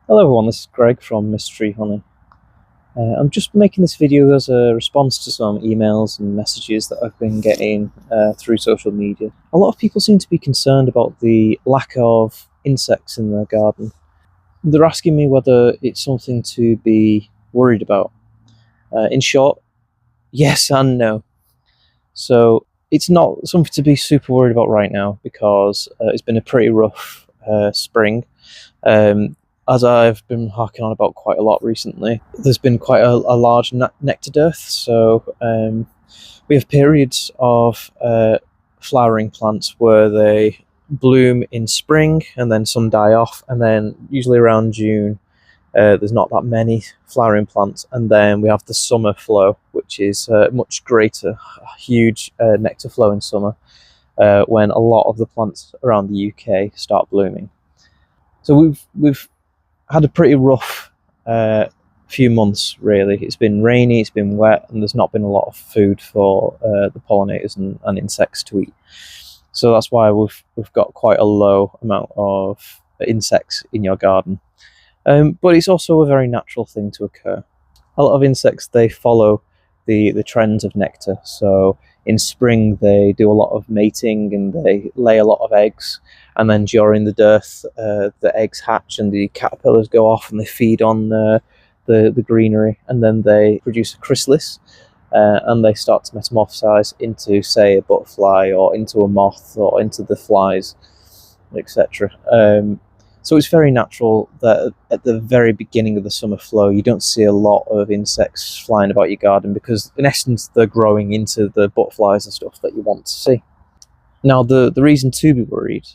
Hello everyone, this is Greg from Mystery Honey. I'm just making this video as a response to some emails and messages that I've been getting through social media. A lot of people seem to be concerned about the lack of insects in their garden. They're asking me whether it's something to be worried about. In short, yes and no. So it's not something to be super worried about right now because it's been a pretty rough spring. As I've been harking on about quite a lot recently, there's been quite a large nectar dearth. So we have periods of flowering plants where they bloom in spring and then some die off, and then usually around June there's not that many flowering plants, and then we have the summer flow, which is much greater, huge nectar flow in summer when a lot of the plants around the UK start blooming. So we've had a pretty rough few months, really. It's been rainy, it's been wet, and there's not been a lot of food for the pollinators and insects to eat. So that's why we've got quite a low amount of insects in your garden. But it's also a very natural thing to occur. A lot of insects, they follow the trends of nectar. So in spring they do a lot of mating and they lay a lot of eggs, and then during the dearth the eggs hatch and the caterpillars go off and they feed on the greenery, and then they produce a chrysalis and they start to metamorphosize into, say, a butterfly or into a moth or into the flies, etc. So it's very natural that at the very beginning of the summer flow you don't see a lot of insects flying about your garden, because in essence they're growing into the butterflies and stuff that you want to see. Now the reason to be worried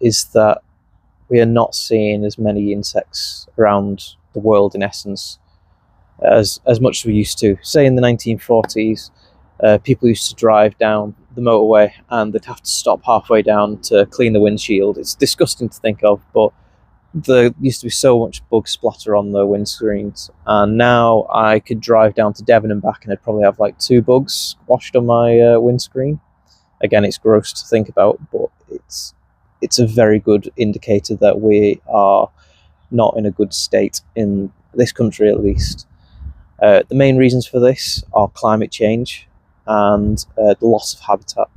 is that we are not seeing as many insects around the world, in essence, as much as we used to. Say in the 1940s, people used to drive down the motorway and they'd have to stop halfway down to clean the windshield. It's disgusting to think of, but there used to be so much bug splatter on the windscreens, and now I could drive down to Devon and back and I'd probably have like 2 bugs washed on my windscreen. Again, it's gross to think about, but it's a very good indicator that we are not in a good state in this country, at least. The main reasons for this are climate change and the loss of habitat.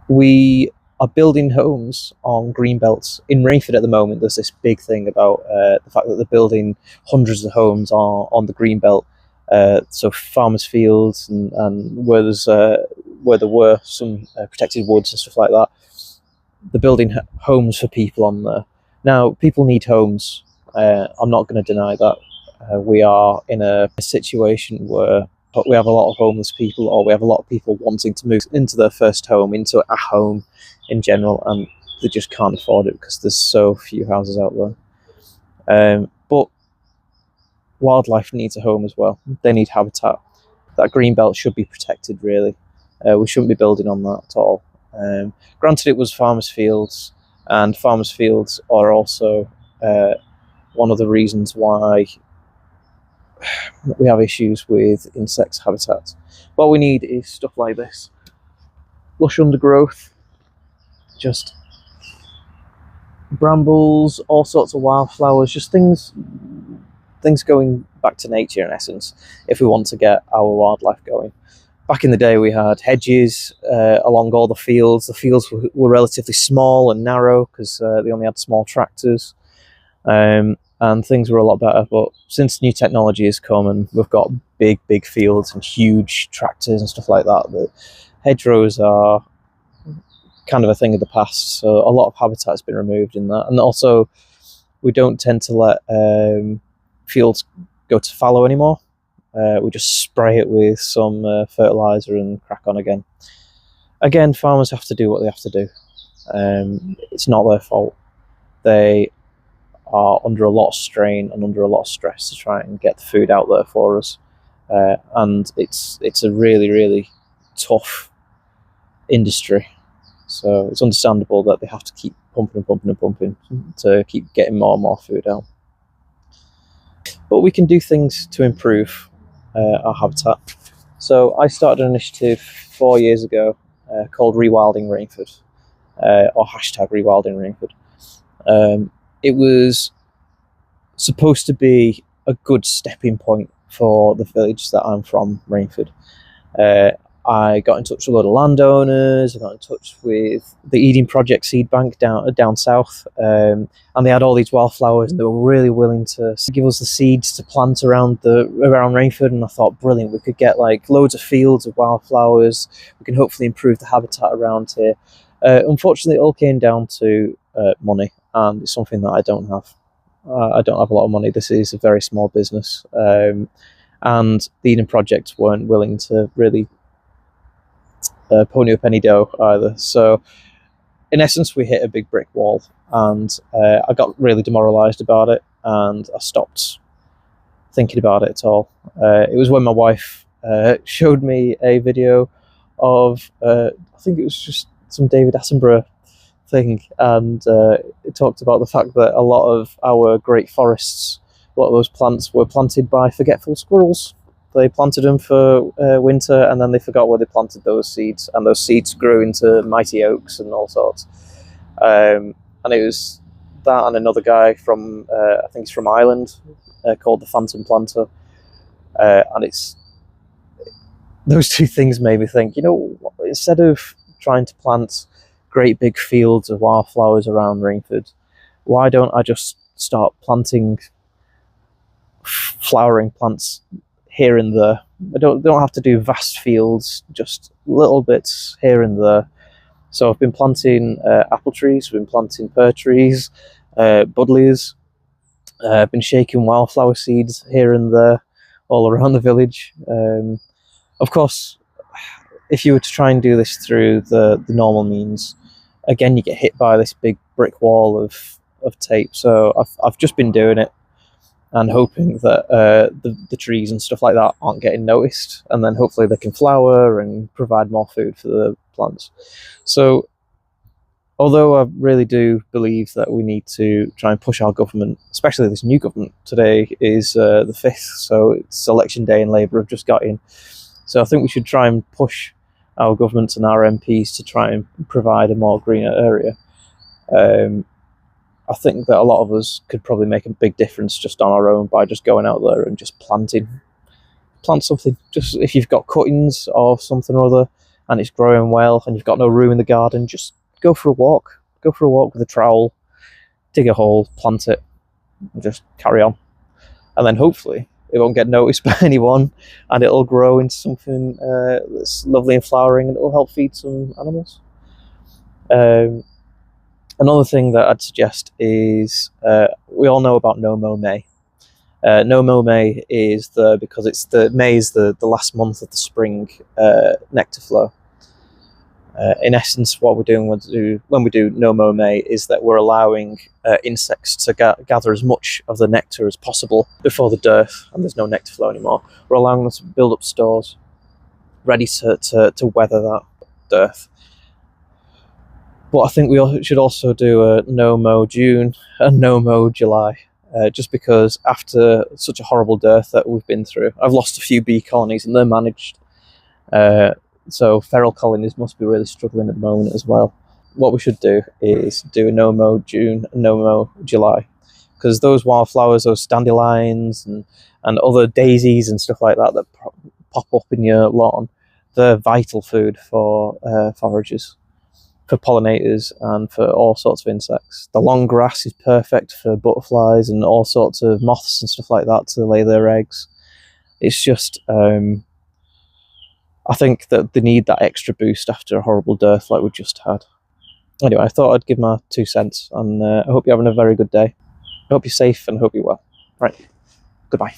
We are building homes on green belts. In Rainford at the moment, there's this big thing about the fact that they're building hundreds of homes on the green belt. So farmers' fields and where there were some protected woods and stuff like that, they're building homes for people on there. Now, people need homes. I'm not going to deny that. We are in a situation where we have a lot of homeless people, or we have a lot of people wanting to move into their first home, into a home in general, and they just can't afford it because there's so few houses out there. But wildlife needs a home as well. They need habitat. That green belt should be protected, really. We shouldn't be building on that at all. Granted, it was farmers' fields, and farmers' fields are also one of the reasons why we have issues with insects habitats. What we need is stuff like this. Lush undergrowth, just brambles, all sorts of wildflowers, just things going back to nature, in essence, if we want to get our wildlife going. Back in the day we had hedges along all the fields. The fields were relatively small and narrow because they only had small tractors. And things were a lot better, but since new technology has come and we've got big fields and huge tractors and stuff like that, the hedgerows are kind of a thing of the past. So a lot of habitat has been removed in that, and also we don't tend to let fields go to fallow anymore. We just spray it with some fertilizer and crack on again. Again, farmers have to do what they have to do. It's not their fault. They are under a lot of strain and under a lot of stress to try and get the food out there for us, and it's a really tough industry. So it's understandable that they have to keep pumping to keep getting more and more food out. But we can do things to improve our habitat. So I started an initiative 4 years ago called Rewilding Rainford, or hashtag Rewilding Rainford. It was supposed to be a good stepping point for the village that I'm from, Rainford. I got in touch with a lot of landowners. I got in touch with the Eden Project Seed Bank down south, and they had all these wildflowers, and they were really willing to give us the seeds to plant around Rainford. And I thought, brilliant, we could get like loads of fields of wildflowers. We can hopefully improve the habitat around here. Unfortunately, it all came down to money, and it's something that I don't have. I don't have a lot of money. This is a very small business, and the Eden Project weren't willing to really pony up any dough either. So in essence, we hit a big brick wall, and I got really demoralised about it, and I stopped thinking about it at all. It was when my wife showed me a video of, I think it was just some David Attenborough thing, and it talked about the fact that a lot of our great forests, a lot of those plants were planted by forgetful squirrels. They planted them for winter, and then they forgot where they planted those seeds, and those seeds grew into mighty oaks and all sorts. And it was that and another guy from, I think he's from Ireland, called the Phantom Planter. And it's those two things made me think, instead of trying to plant great big fields of wildflowers around Rainford, why don't I just start planting flowering plants here and there? I don't have to do vast fields, just little bits here and there. So I've been planting apple trees, I've been planting pear trees, buddleias. I've been shaking wildflower seeds here and there all around the village. Of course, if you were to try and do this through the normal means, again, you get hit by this big brick wall of tape. So I've just been doing it and hoping that the trees and stuff like that aren't getting noticed, and then hopefully they can flower and provide more food for the plants. So although I really do believe that we need to try and push our government, especially this new government, today is the 5th, so it's election day and Labour have just got in. So I think we should try and push our governments and our MPs to try and provide a more greener area. I think that a lot of us could probably make a big difference just on our own by just going out there and just plant something. Just if you've got cuttings or something or other and it's growing well and you've got no room in the garden, just go for a walk. Go for a walk with a trowel, dig a hole, plant it, and just carry on. And then hopefully it won't get noticed by anyone, and it'll grow into something that's lovely and flowering, and it'll help feed some animals. Another thing that I'd suggest is, we all know about No Mow May. No Mow May is because May is the last month of the spring nectar flow. In essence, what we're doing when we do No Mow May is that we're allowing insects to gather as much of the nectar as possible before the dearth, and there's no nectar flow anymore. We're allowing them to build up stores ready to weather that dearth. But I think we should also do a No Mow June and No Mow July, just because after such a horrible dearth that we've been through, I've lost a few bee colonies and they're managed. So feral colonies must be really struggling at the moment as well. What we should do is do a No Mow June and No Mow July, because those wildflowers, those dandelions and other daisies and stuff like that that pop up in your lawn, they're vital food for foragers, for pollinators, and for all sorts of insects. The long grass is perfect for butterflies and all sorts of moths and stuff like that to lay their eggs. It's just, I think that they need that extra boost after a horrible dearth like we just had. Anyway, I thought I'd give my 2 cents, and I hope you're having a very good day. I hope you're safe and I hope you're well. Right, goodbye.